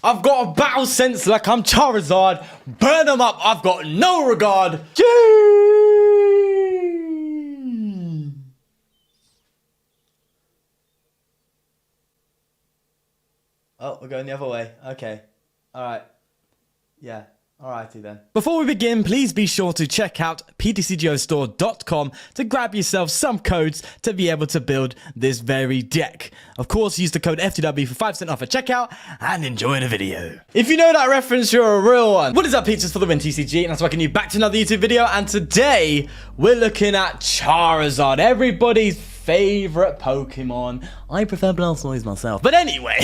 I've got a battle sense like I'm Charizard. Burn them up. I've got no regard. Gee. Oh, we're going the other way. Okay. All right. Yeah. Alrighty then. Before we begin, please be sure to check out PTCGOstore.com to grab yourself some codes to be able to build this very deck. Of course, use the code FTW for 5% off at checkout and enjoy the video. If you know that reference, you're a real one. What is up, Pizzas for the win, TCG? And that's welcoming you back to another YouTube video. And today, we're looking at Charizard, everybody's favorite Pokemon. I prefer Blastoise myself. But anyway,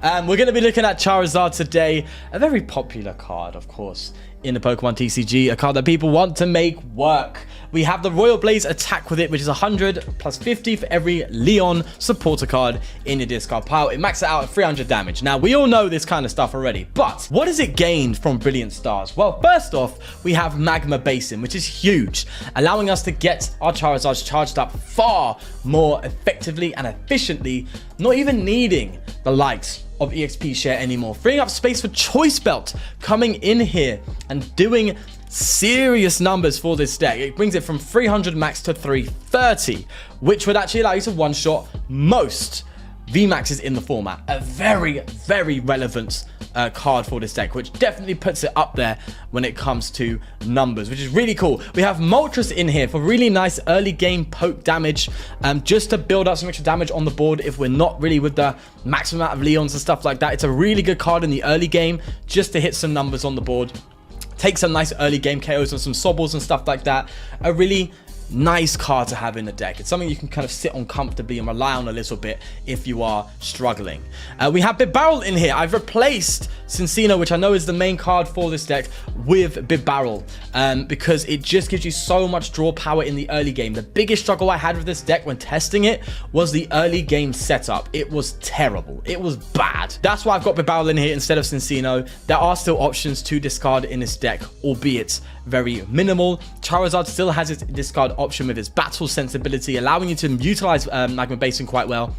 we're going to be looking at Charizard today. A very popular card, of course, in the Pokemon TCG. A card that people want to make work. We have the Royal Blaze attack with it, which is 100 plus 50 for every Leon supporter card in your discard pile. It maxes it out at 300 damage. Now, we all know this kind of stuff already. But what has it gained from Brilliant Stars? Well, first off, we have Magma Basin, which is huge, allowing us to get our Charizards charged up far more effectively and efficiently, not even needing the likes of EXP share anymore, freeing up space for Choice Belt coming in here and doing serious numbers for this deck. It brings it from 300 max to 330, which would actually allow you to one-shot most VMAXs in the format. A very, very relevant card for this deck, which definitely puts it up there when it comes to numbers, which is really cool. We have Moltres in here for really nice early game poke damage, just to build up some extra damage on the board if we're not really with the maximum amount of Leons and stuff like that. It's a really good card in the early game just to hit some numbers on the board. Take some nice early game KOs on some Sobbles and stuff like that. A really nice card to have in the deck. It's something you can kind of sit on comfortably and rely on a little bit if you are struggling. We have Bibarel in here. I've replaced Cinccino, which I know is the main card for this deck, with Bibarel, because it just gives you so much draw power in the early game. The biggest struggle I had with this deck when testing it was the early game setup. It was terrible. It was bad. That's why I've got Bibarel in here instead of Cinccino. There are still options to discard in this deck, albeit very minimal. Charizard still has its discard option with its battle sensibility, allowing you to utilize Magma Basin quite well.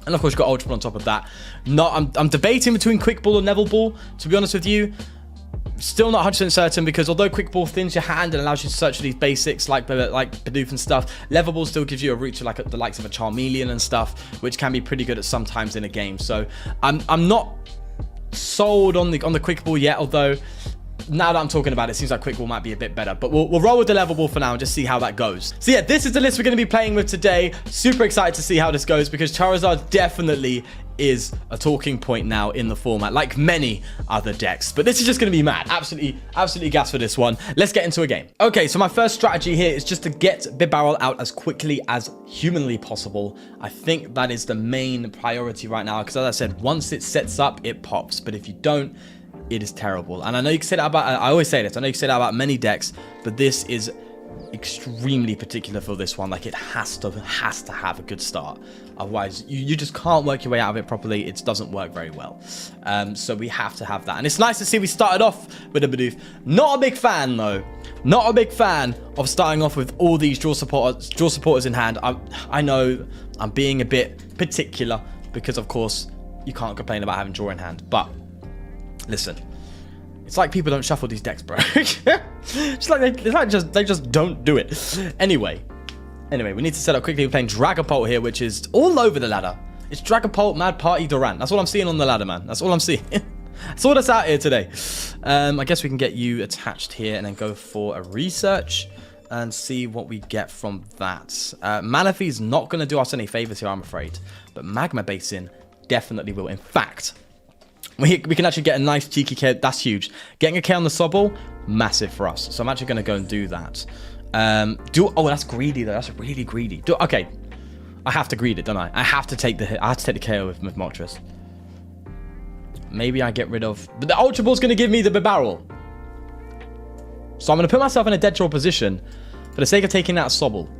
And of course, you've got Ultra Ball on top of that. I'm debating between Quick Ball and Level Ball, to be honest with you. Still not 100% certain, because although Quick Ball thins your hand and allows you to search for these basics like Bidoof and stuff, Level Ball still gives you a route to like the likes of a Charmeleon and stuff, which can be pretty good at some times in a game. So I'm not sold on the Quick Ball yet, although now that I'm talking about it, it seems like Quick Ball might be a bit better. But we'll roll with the Level Ball for now and just see how that goes. So yeah, this is the list we're going to be playing with today. Super excited to see how this goes, because Charizard definitely is a talking point now in the format, like many other decks. But this is just going to be mad. Absolutely gas for this one. Let's get into a game. Okay, so my first strategy here is just to get Bibarel out as quickly as humanly possible. I think that is the main priority right now, because as I said, once it sets up, it pops. But if you don't, it is terrible. And I know you can say that about, I always say this, I know you can say that about many decks, but this is extremely particular for this one. Like, it has to have a good start. Otherwise, you just can't work your way out of it properly. It doesn't work very well. So we have to have that. And it's nice to see we started off with a Bidoof. Not a big fan, though. Not a big fan of starting off with all these draw supporters in hand. I know I'm being a bit particular, because, of course, you can't complain about having draw in hand. But listen, it's like people don't shuffle these decks, bro. They just don't do it. Anyway, we need to set up quickly. We're playing Dragapult here, which is all over the ladder. It's Dragapult, Mad Party, Durant. That's all I'm seeing on the ladder, man. That's all I'm seeing. That's all that's out here today. I guess we can get you attached here and then go for a research and see what we get from that. Manaphy's not going to do us any favors here, I'm afraid. But Magma Basin definitely will. In fact, we can actually get a nice cheeky K. That's huge. Getting a K on the Sobble, massive for us. So I'm actually going to go and do that. Oh, that's greedy though. That's really greedy. Okay, I have to greed it, don't I? I have to take the hit. I have to take the KO with Moltres. Maybe I get rid of, but the Ultra Ball's going to give me the Bibarel. So I'm going to put myself in a dead draw position for the sake of taking that Sobble.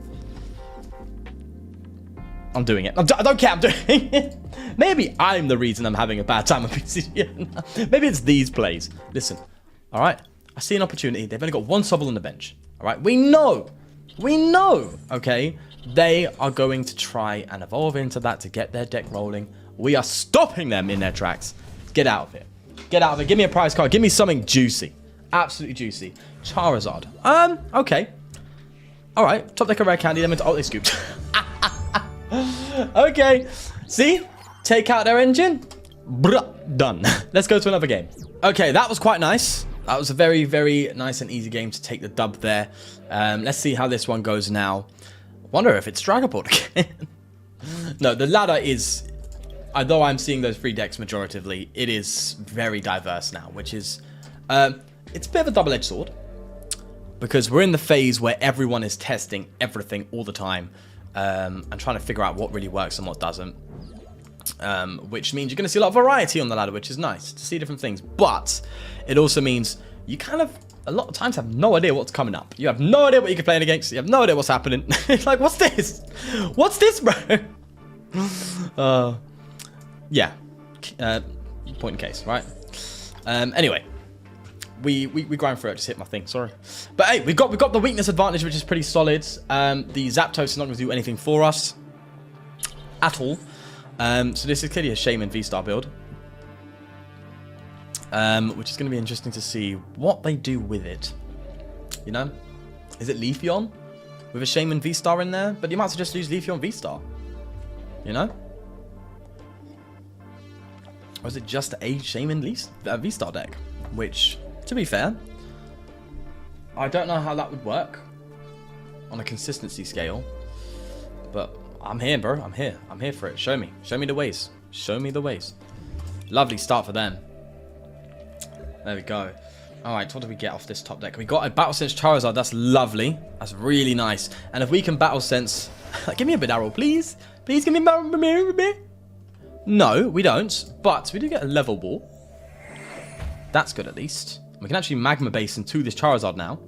I'm doing it. I don't care. I'm doing it. Maybe I'm the reason I'm having a bad time with PTCGO. Maybe it's these plays. Listen, all right? I see an opportunity. They've only got one Sobble on the bench. All right? We know, okay? They are going to try and evolve into that to get their deck rolling. We are stopping them in their tracks. Get out of it. Get out of it. Give me a prize card. Give me something juicy. Absolutely juicy. Charizard. Okay. All right. Top deck of Rare Candy. Then oh, they scooped. Okay. See? Take out their engine. Bruh, done. Let's go to another game. Okay, that was quite nice. That was a very, very nice and easy game to take the dub there. Let's see how this one goes now. Wonder if it's Dragon Ball again. No, the ladder is... Although I'm seeing those 3 decks majoritively, it is very diverse now, which is... it's a bit of a double-edged sword. Because we're in the phase where everyone is testing everything all the time. And trying to figure out what really works and what doesn't. Which means you're going to see a lot of variety on the ladder, which is nice to see different things. But it also means you kind of, a lot of times, have no idea what's coming up. You have no idea what you're playing against. You have no idea what's happening. It's like, what's this? What's this, bro? Yeah. Point in case, right? Anyway. We grind through it. Just hit my thing. Sorry. But hey, we got the weakness advantage, which is pretty solid. The Zapdos is not going to do anything for us at all. So this is clearly a Shaman V-Star build. Which is going to be interesting to see what they do with it. You know? Is it Leafeon with a Shaman V-Star in there? But you might as well just use Leafeon V-Star. You know? Or is it just a Shaman V-Star deck? Which, to be fair, I don't know how that would work on a consistency scale. But I'm here, bro. I'm here. I'm here for it. Show me. Show me the ways. Show me the ways. Lovely start for them. There we go. Alright, what do we get off this top deck? We got a Battle Sense Charizard. That's lovely. That's really nice. And if we can Battle Sense... give me a Bibarel, please. Please give me a Bibarel. No, we don't. But we do get a Level Ball. That's good at least. We can actually Magma Basin to this Charizard now.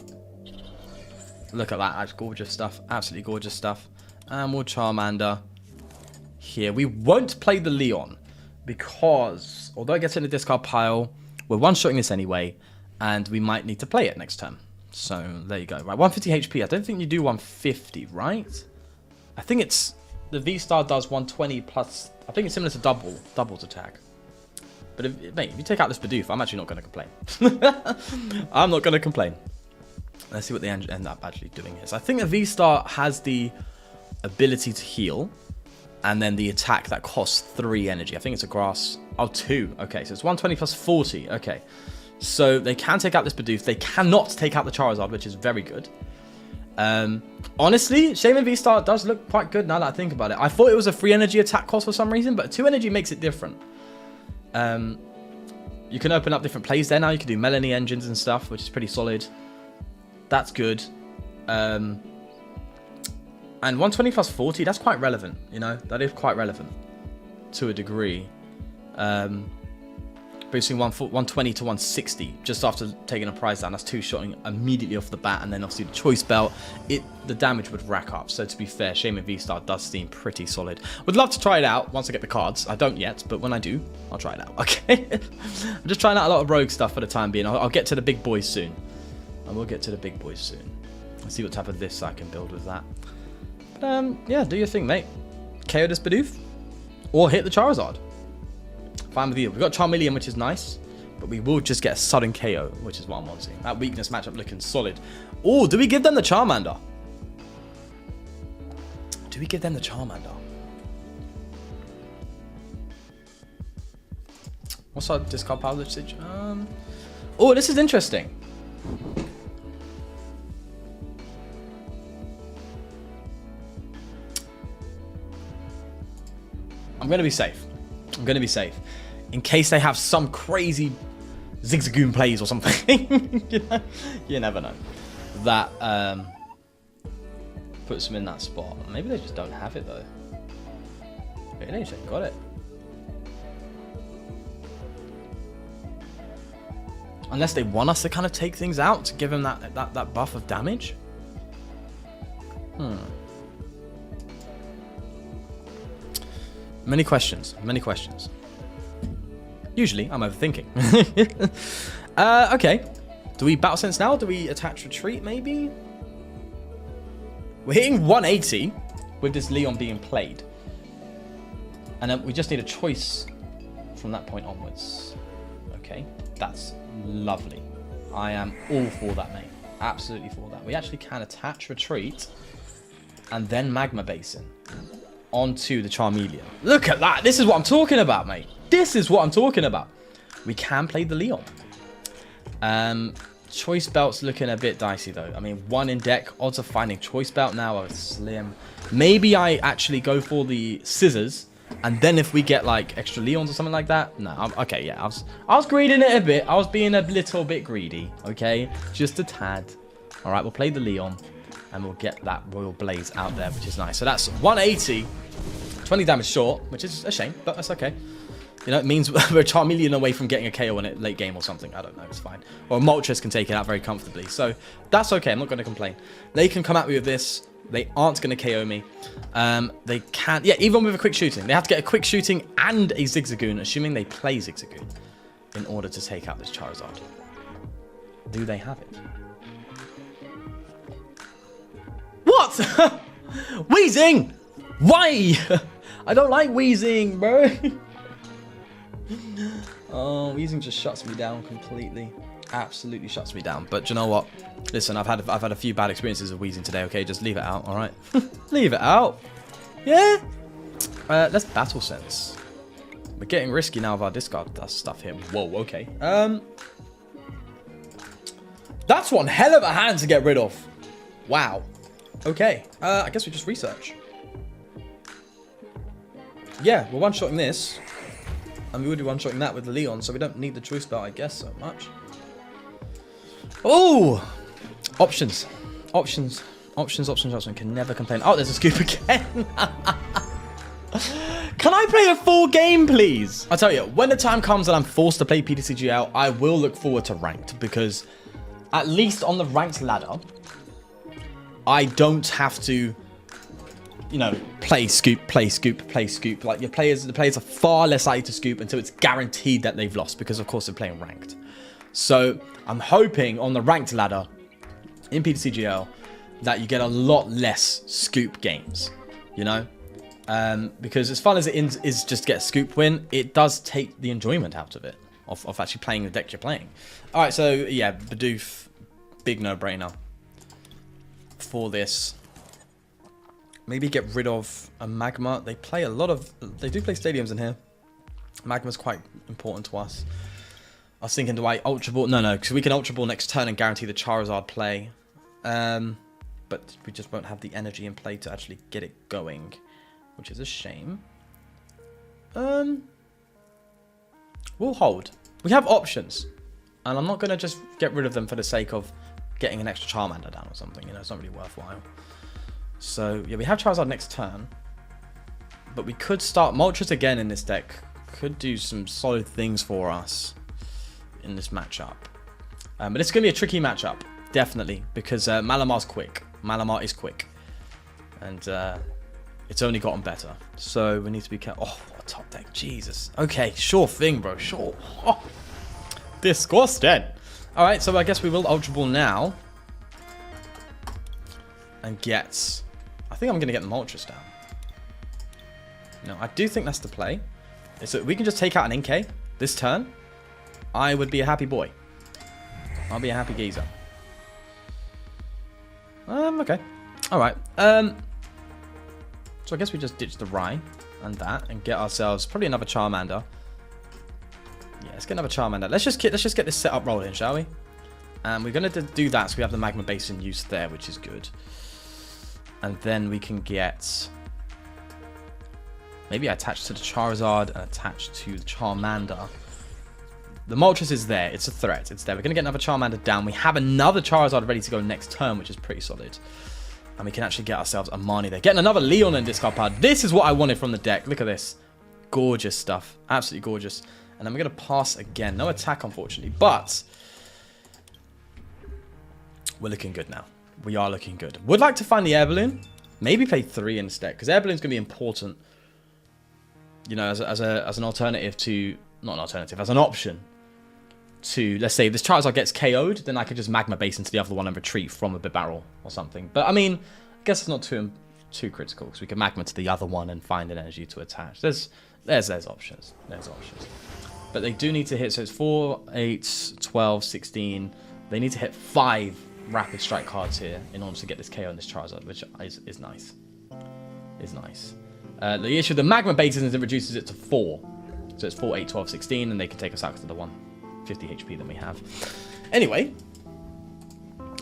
Look at that. That's gorgeous stuff. Absolutely gorgeous stuff. And we'll Charmander here. We won't play the Leon because, although it gets in the discard pile, we're one-shotting this anyway, and we might need to play it next turn. So, there you go. Right, 150 HP. I don't think you do 150, right? I think it's... The V-Star does 120 plus... I think it's similar to Double's attack. But, mate, if you take out this Bidoof, I'm actually not going to complain. I'm not going to complain. Let's see what they end up actually doing here. So, I think the V-Star has the ability to heal. And then the attack that costs 3 energy. I think it's a grass... Oh, 2. Okay, so it's 120 plus 40. Okay. So they can take out this Bidoof. They cannot take out the Charizard, which is very good. Honestly, Shaman V-Star does look quite good now that I think about it. I thought it was a 3 energy attack cost for some reason, but 2 energy makes it different. You can open up different plays there now. You can do Melanie engines and stuff, which is pretty solid. That's good. And 120 plus 40, that's quite relevant, you know? That is quite relevant to a degree. Boosting 120 to 160 just after taking a prize down. That's 2-shotting immediately off the bat, and then obviously the Choice Belt, the damage would rack up. So to be fair, Shaman V-Star does seem pretty solid. Would love to try it out once I get the cards. I don't yet, but when I do, I'll try it out. Okay, I'm just trying out a lot of rogue stuff for the time being. I'll get to the big boys soon. I will get to the big boys soon. Let's see what type of this I can build with that. But, yeah, do your thing, mate. KO this Bidoof, or hit the Charizard. Fine with you. We've got Charmeleon, which is nice, but we will just get a sudden KO, which is what I'm wanting. That weakness matchup looking solid. Oh, do we give them the Charmander? Do we give them the Charmander? What's our discard power usage? Oh, this is interesting. I'm going to be safe. I'm going to be safe. In case they have some crazy Zigzagoon plays or something. You never know. That puts them in that spot. Maybe they just don't have it though. Maybe they just ain't got it. Unless they want us to kind of take things out to give them that buff of damage. Many questions. Many questions. Usually, I'm overthinking. Okay. Do we Battle Sense now? Do we attach Retreat, maybe? We're hitting 180 with this Leon being played. And then we just need a choice from that point onwards. Okay, that's lovely. I am all for that, mate. Absolutely for that. We actually can attach Retreat and then Magma Basin onto the Charmeleon. Look at that. This is what I'm talking about, mate. This is what I'm talking about. We can play the Leon. Choice Belt's looking a bit dicey, though. I mean, 1 in deck. Odds of finding Choice Belt now are slim. Maybe I actually go for the Scissors. And then if we get, like, extra Leons or something like that. No, okay, yeah. I was greeding it a bit. I was being a little bit greedy, okay? Just a tad. All right, we'll play the Leon. And we'll get that Royal Blaze out there, which is nice. So that's 180. 20 damage short, which is a shame, but that's okay. You know, it means we're Charmeleon away from getting a KO in it late game or something. I don't know, it's fine. Or Moltres can take it out very comfortably. So that's okay, I'm not going to complain. They can come at me with this. They aren't going to KO me. They can't, yeah, even with a quick shooting. They have to get a quick shooting and a Zigzagoon, assuming they play Zigzagoon, in order to take out this Charizard. Do they have it? What? Wheezing! Why? I don't like wheezing, bro. Oh, wheezing just shuts me down completely. Absolutely shuts me down. But you know what? Listen, I've had a few bad experiences of wheezing today. Okay, just leave it out. All right, leave it out. Yeah. Let's Battle Sense. We're getting risky now with our discard stuff here. Whoa. Okay. That's one hell of a hand to get rid of. Wow. Okay. I guess we just research. Yeah, we're one-shotting this. And we would be one-shotting that with the Leon, so we don't need the Choice Belt, I guess, so much. Oh! Options. Options. Can never complain. Oh, there's a scoop again. Can I play a full game, please? I'll tell you, when the time comes that I'm forced to play PTCGO, I will look forward to ranked, because at least on the ranked ladder, I don't have to, you know, play scoop. Like the players are far less likely to scoop until it's guaranteed that they've lost, because of course they're playing ranked. So I'm hoping on the ranked ladder in PTCGO that you get a lot less scoop games, you know, because as fun as it is just get a scoop win, it does take the enjoyment out of it, of actually playing the deck you're playing. All right, so yeah, Bidoof, big no-brainer for this. Maybe get rid of a Magma. They do play stadiums in here. Magma's quite important to us. I was thinking, do I Ultra Ball? No, because we can Ultra Ball next turn and guarantee the Charizard play. But we just won't have the energy in play to actually get it going, which is a shame. We'll hold. We have options, and I'm not going to just get rid of them for the sake of getting an extra Charmander down or something. You know, it's not really worthwhile. So, yeah, we have Charizard next turn. But we could start Moltres again in this deck. Could do some solid things for us in this matchup. But it's going to be a tricky matchup, definitely, because Malamar's quick. Malamar is quick. And it's only gotten better. So we need to be careful. Oh, what a top deck. Jesus. Okay, sure thing, bro. Sure. Oh, disgusting. All right, so I guess we will Ultra Ball now. And get... I think I'm going to get the Moltres down. No, I do think that's the play. So we can just take out an NK this turn. I would be a happy boy. I'll be a happy geezer. Okay. Alright. So I guess we just ditch the Rye and that and get ourselves probably another Charmander. Yeah, let's get another Charmander. Let's just get this setup rolling, shall we? And we're going to do that so we have the Magma Basin used there, which is good. And then we can get... maybe attach to the Charizard and attach to the Charmander. The Moltres is there. It's a threat. It's there. We're going to get another Charmander down. We have another Charizard ready to go next turn, which is pretty solid. And we can actually get ourselves a Marnie there. Getting another Leon in discard pad. This is what I wanted from the deck. Look at this. Gorgeous stuff. Absolutely gorgeous. And then we're going to pass again. No attack, unfortunately. But we're looking good now. We are looking good. Would like to find the Air Balloon. Maybe play 3 instead. Because Air Balloon's going to be important. You know, as an alternative to... not an alternative. As an option to, let's say, if this Charizard gets KO'd, then I could just Magma Base into the other one and retreat from a Bibarel or something. But, I mean, I guess it's not too critical, because we can Magma to the other one and find an energy to attach. There's There's options. There's options. But they do need to hit, so it's 4, 8, 12, 16. They need to hit 5 rapid strike cards here in order to get this KO on this Charizard, which is nice. Is nice. The issue with the Magma Basin is it reduces it to 4. So it's 4, 8, 12, 16, and they can take us out to the 150 HP that we have. Anyway,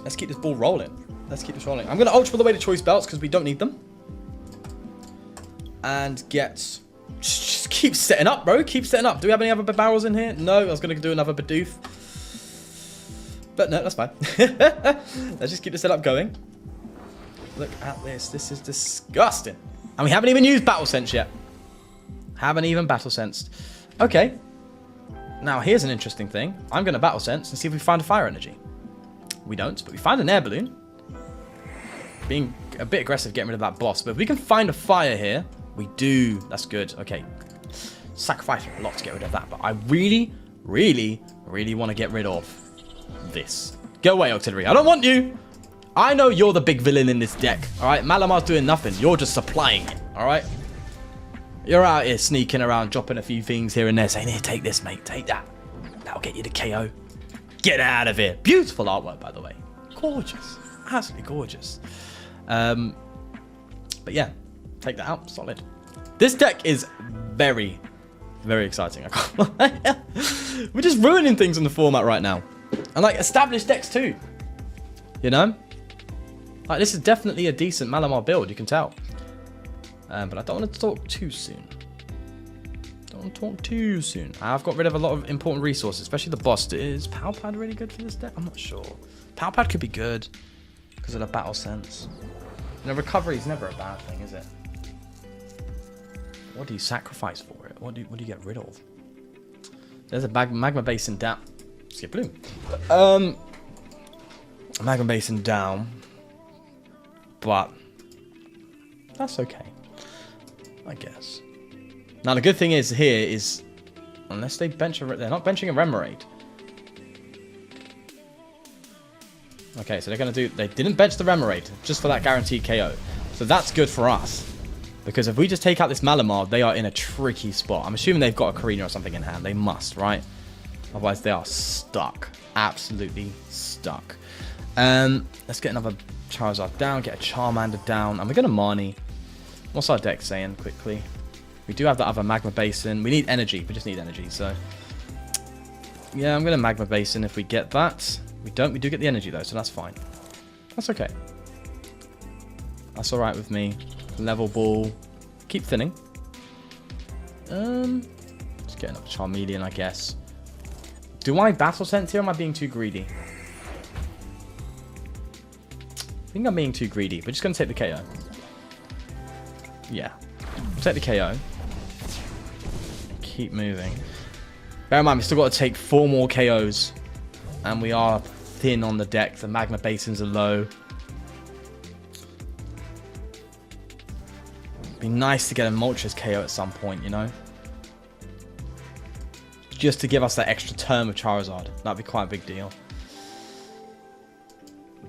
let's keep this ball rolling. Let's keep this rolling. I'm going to ultra all the way to Choice Belts because we don't need them. And get... Just keep setting up, bro. Keep setting up. Do we have any other barrels in here? No, I was going to do another Bidoof. But no, that's fine. Let's just keep the setup going. Look at this. This is disgusting. And we haven't even used Battle Sense yet. Haven't even Battle Sensed. Okay. Now, here's an interesting thing. I'm going to Battle Sense and see if we find a Fire Energy. We don't, but we find an Air Balloon. Being a bit aggressive getting rid of that boss. But if we can find a Fire here, we do. That's good. Okay. Sacrificing a lot to get rid of that. But I really, really, really want to get rid of this. Go away, Auxiliary. I don't want you. I know you're the big villain in this deck. All right. Malamar's doing nothing. You're just supplying it. All right. You're out here sneaking around, dropping a few things here and there, saying, here, take this, mate. Take that. That'll get you the KO. Get out of here. Beautiful artwork, by the way. Gorgeous. Absolutely gorgeous. But yeah. Take that out. Solid. This deck is very, very exciting. I can't lie. We're just ruining things in the format right now. And like established decks too. You know? Like this is definitely a decent Malamar build, you can tell. But I don't want to talk too soon. Don't want to talk too soon. I've got rid of a lot of important resources, especially the boss. Is Power Pad really good for this deck? I'm not sure. Power Pad could be good because of the Battle Sense. You know, recovery is never a bad thing, is it? What do you sacrifice for it? What do you get rid of? There's a Magma Basin down. Skip Bloom. Magma Basin down. But that's okay. I guess. Now the good thing is here is unless they bench a... They're not benching a Remoraid. Okay, so they're going to do... They didn't bench the Remoraid just for that guaranteed KO. So that's good for us. Because if we just take out this Malamar, they are in a tricky spot. I'm assuming they've got a Karina or something in hand. They must, right? Otherwise, they are stuck. Absolutely stuck. Let's get another Charizard down. Get a Charmander down. And we're going to Marnie. What's our deck saying quickly? We do have that other Magma Basin. We need energy. We just need energy. So, yeah, I'm going to Magma Basin if we get that. We don't. We do get the energy, though, so that's fine. That's okay. That's all right with me. Level Ball. Keep thinning. Let's get another Charmeleon, I guess. Do I Battle Sense here or am I being too greedy? I think I'm being too greedy. We're just going to take the KO. Yeah. Take the KO. Keep moving. Bear in mind, we've still got to take 4 more KOs. And we are thin on the deck. The Magma Basins are low. Be nice to get a Moltres KO at some point, you know? Just to give us that extra turn with Charizard. That'd be quite a big deal.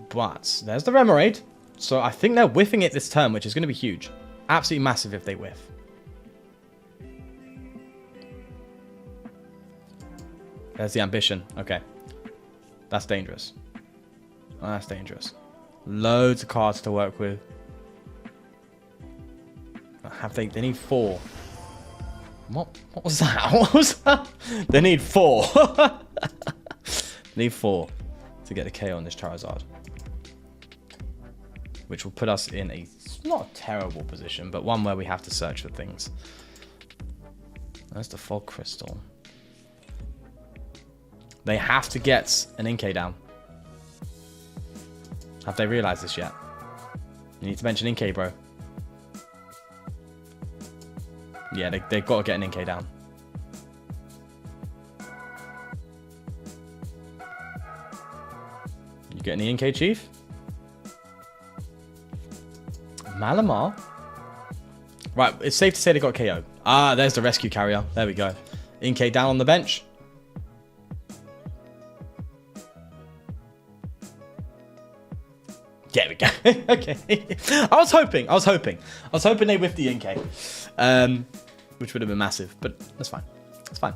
But there's the Remoraid. So I think they're whiffing it this turn, which is going to be huge. Absolutely massive if they whiff. There's the ambition. Okay. That's dangerous. Oh, that's dangerous. Loads of cards to work with. Have they need 4. What was that? What was that? They need 4. They need 4 to get the KO on this Charizard. Which will put us in a not a terrible position, but one where we have to search for things. There's the Fog Crystal. They have to get an Inkay down. Have they realized this yet? You need to mention Inkay, bro. Yeah, they've got to get an Inkay down. You get any Inkay, Chief? Malamar? Right, it's safe to say they got KO. Ah, there's the Rescue Carrier. There we go. Inkay down on the bench. There we go. Okay. I was hoping they whiffed the Inkay. which would have been massive, but that's fine. It's fine.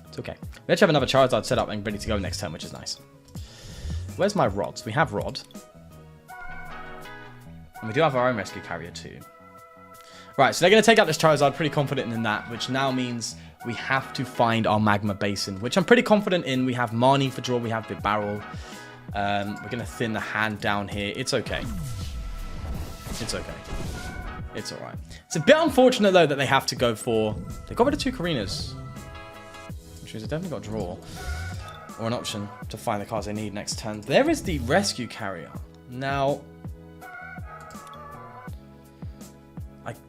It's okay. We actually have another Charizard set up and ready to go next turn, which is nice. Where's my rods? We have Rod. And we do have our own Rescue Carrier too. Right, so they're going to take out this Charizard, pretty confident in that, which now means we have to find our Magma Basin, which I'm pretty confident in. We have Marnie for draw, we have Bibarel. We're going to thin the hand down here. It's okay. It's okay. It's alright. It's a bit unfortunate, though, that they have to go for... They got rid of 2 Karinas, which means they definitely got a draw. Or an option to find the cards they need next turn. There is the Rescue Carrier. Now...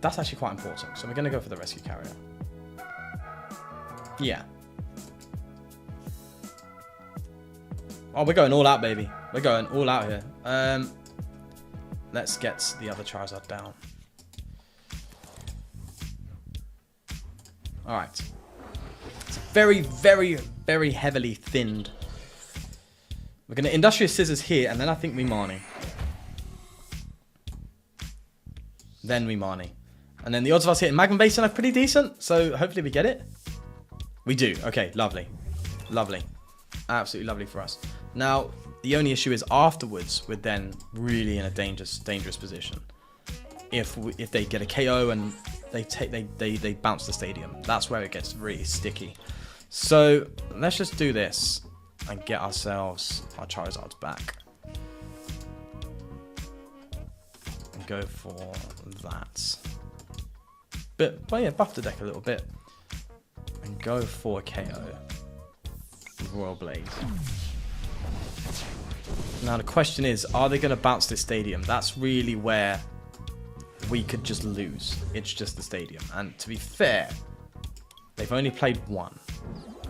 that's actually quite important. So we're going to go for the Rescue Carrier. Yeah. Oh, we're going all out, baby. We're going all out here. Let's get the other Charizard down. Alright. It's very, very, very heavily thinned. We're going to Industrious Scissors here, and then I think we Marnie. Then we Marnie. And then the odds of us hitting Magma Basin are pretty decent, so hopefully we get it. We do. Okay, lovely. Lovely. Absolutely lovely for us. Now, the only issue is afterwards, we're then really in a dangerous position. If they get a KO and they bounce the stadium, that's where it gets really sticky. So let's just do this and get ourselves our Charizards back. And go for that. But yeah, buff the deck a little bit. And go for a KO. Royal Blade. Now the question is, are they going to bounce this stadium? That's really where we could just lose. It's just the stadium. And to be fair, they've only played 1.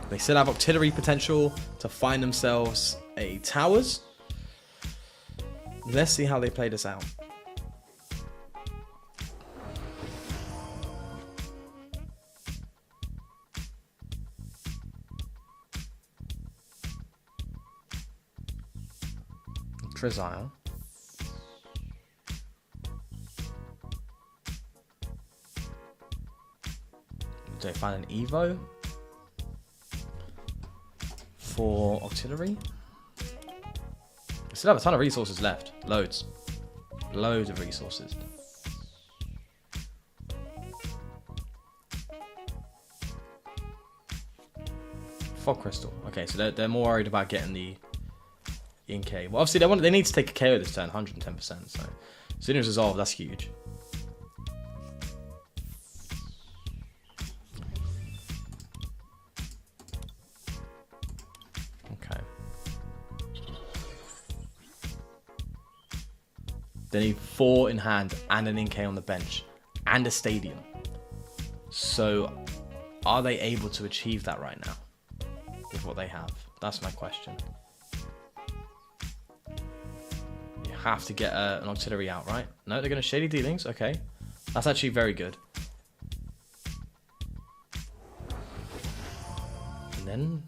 They still have Octillery potential to find themselves a Towers. Let's see how they play this out. Trizile. Do they find an Evo for Octillery? We still have a ton of resources left. Loads. Loads of resources. Fog Crystal. Okay, so they're more worried about getting the Inkay. Well, obviously they need to take a KO this turn, 110%. So as soon as resolved, that's huge. Okay. They need 4 in hand and an Inkay on the bench and a stadium. So are they able to achieve that right now with what they have? That's my question. Have to get an Octillery out, right? No, they're going to Shady Dealings. Okay. That's actually very good. And then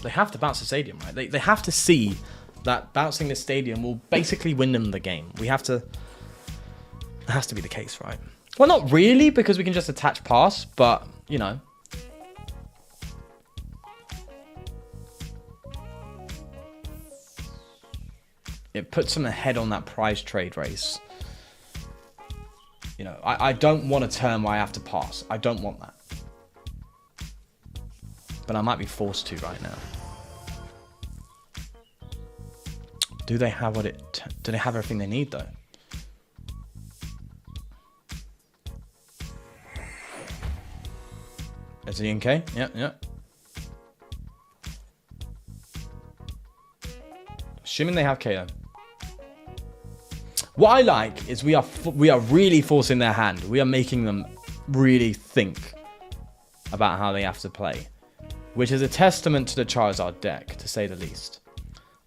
they have to bounce the stadium, right? They have to see that bouncing the stadium will basically win them the game. We have to... It has to be the case, right? Well, not really, because we can just attach pass, but, you know... It puts them ahead on that prize trade race. You know, I don't want a turn where I have to pass. I don't want that. But I might be forced to right now. Do they have what it... Do they have everything they need, though? Is it Inkay? Yeah, yeah. Assuming they have KO. What I like is we are really forcing their hand. We are making them really think about how they have to play, which is a testament to the Charizard deck, to say the least.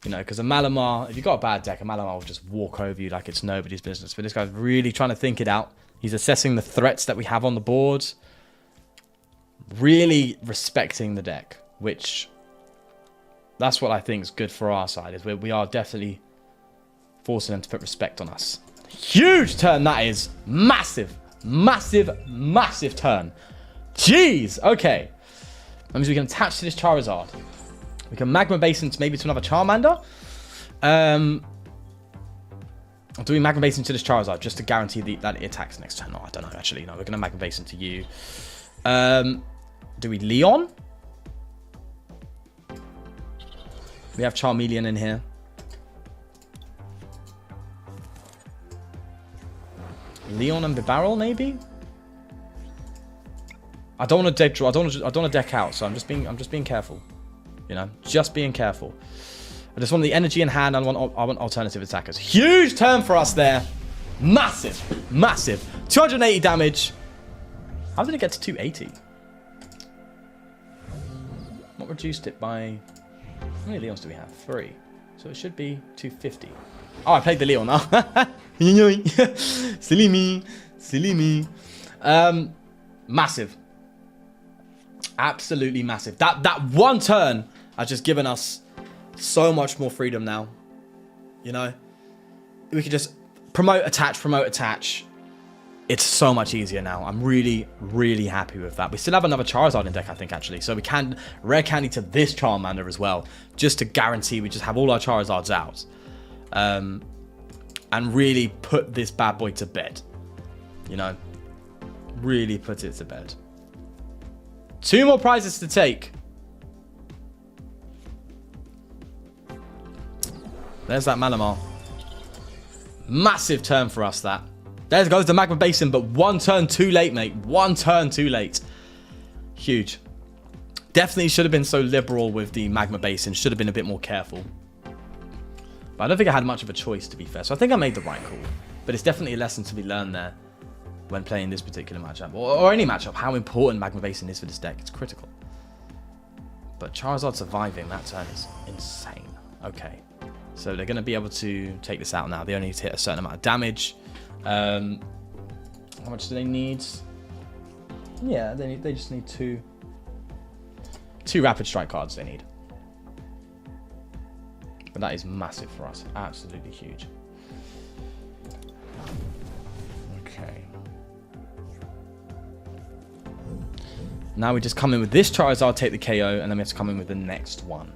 You know, because a Malamar, if you've got a bad deck, a Malamar will just walk over you like it's nobody's business. But this guy's really trying to think it out. He's assessing the threats that we have on the board, really respecting the deck, which that's what I think is good for our side. Is we are definitely forcing them to put respect on us. Huge turn that is. Massive, massive, massive turn Jeez. Okay. That means we can attach to this Charizard. We can Magma Basin maybe to another Charmander. Do we Magma Basin to this Charizard just to guarantee that it attacks next turn? No, I don't know, actually. No, we're going to Magma Basin to you. Do we Leon? We have Charmeleon in here. Leon and Bibarel, maybe? I don't want to deck draw. I don't want to deck out, so I'm just being careful. You know, just being careful. I just want the energy in hand. I want alternative attackers. Huge turn for us there. Massive, massive. 280 damage. How did it get to 280? What reduced it by? How many Leons do we have? 3. So it should be 250. Oh, I played the Leon now. Silly me. Silly me. Massive. Absolutely massive. That one turn has just given us so much more freedom now. You know? We could just promote, attach. It's so much easier now. I'm really, really happy with that. We still have another Charizard in deck, I think, actually. So we can Rare Candy to this Charmander as well. Just to guarantee we just have all our Charizards out. And really put this bad boy to bed. You know? Really put it to bed. 2 more prizes to take. There's that Manaphy. Massive turn for us, that. There goes the Magma Basin, but 1 turn too late, mate. 1 turn too late. Huge. Definitely should have been so liberal with the Magma Basin. Should have been a bit more careful. But I don't think I had much of a choice, to be fair. So I think I made the right call. But it's definitely a lesson to be learned there when playing this particular matchup. Or any matchup. How important Magma Basin is for this deck. It's critical. But Charizard surviving that turn is insane. Okay. So they're going to be able to take this out now. They only need to hit a certain amount of damage. How much do they need? Yeah, they just need 2 rapid strike cards they need. But that is massive for us. Absolutely huge. Okay. Now we just come in with this Charizard, take the KO, and then we have to come in with the next one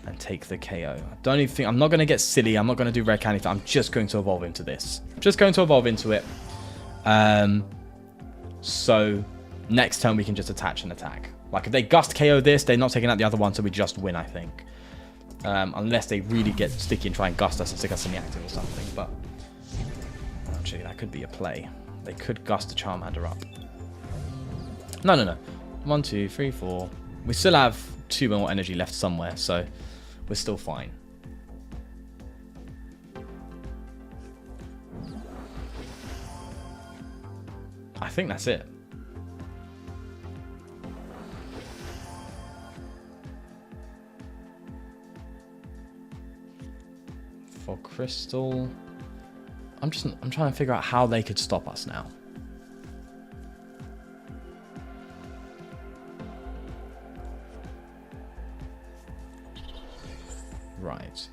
and take the KO. I don't even think, I'm not going to get silly. I'm not going to do Rare Candy. I'm just going to evolve into this. Just going to evolve into it. So next turn we can just attach and attack. Like if they gust KO this, they're not taking out the other one, so we just win, I think. Unless they really get sticky and try and gust us and stick us in the active or something. But actually, that could be a play. They could gust the Charmander up. No. 1, 2, 3, 4. We still have 2 more energy left somewhere, so we're still fine. I think that's it. For Crystal, I'm trying to figure out how they could stop us now. Right.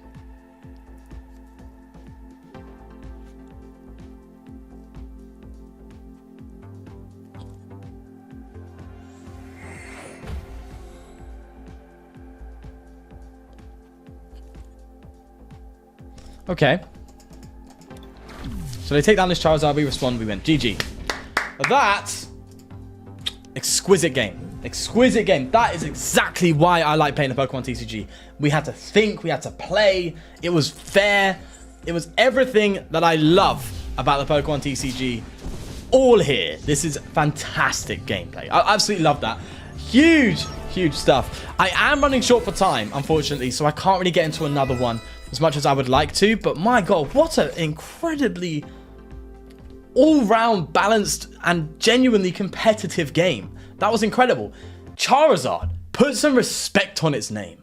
Okay. So they take down this Charizard, we respond, we win. GG. That, exquisite game. Exquisite game. That is exactly why I like playing the Pokemon TCG. We had to think, we had to play. It was fair. It was everything that I love about the Pokemon TCG. All here. This is fantastic gameplay. I absolutely love that. Huge stuff. I am running short for time, unfortunately, so I can't really get into another one as much as I would like to. But my God, what an incredibly all-round balanced and genuinely competitive game. That was incredible. Charizard, put some respect on its name.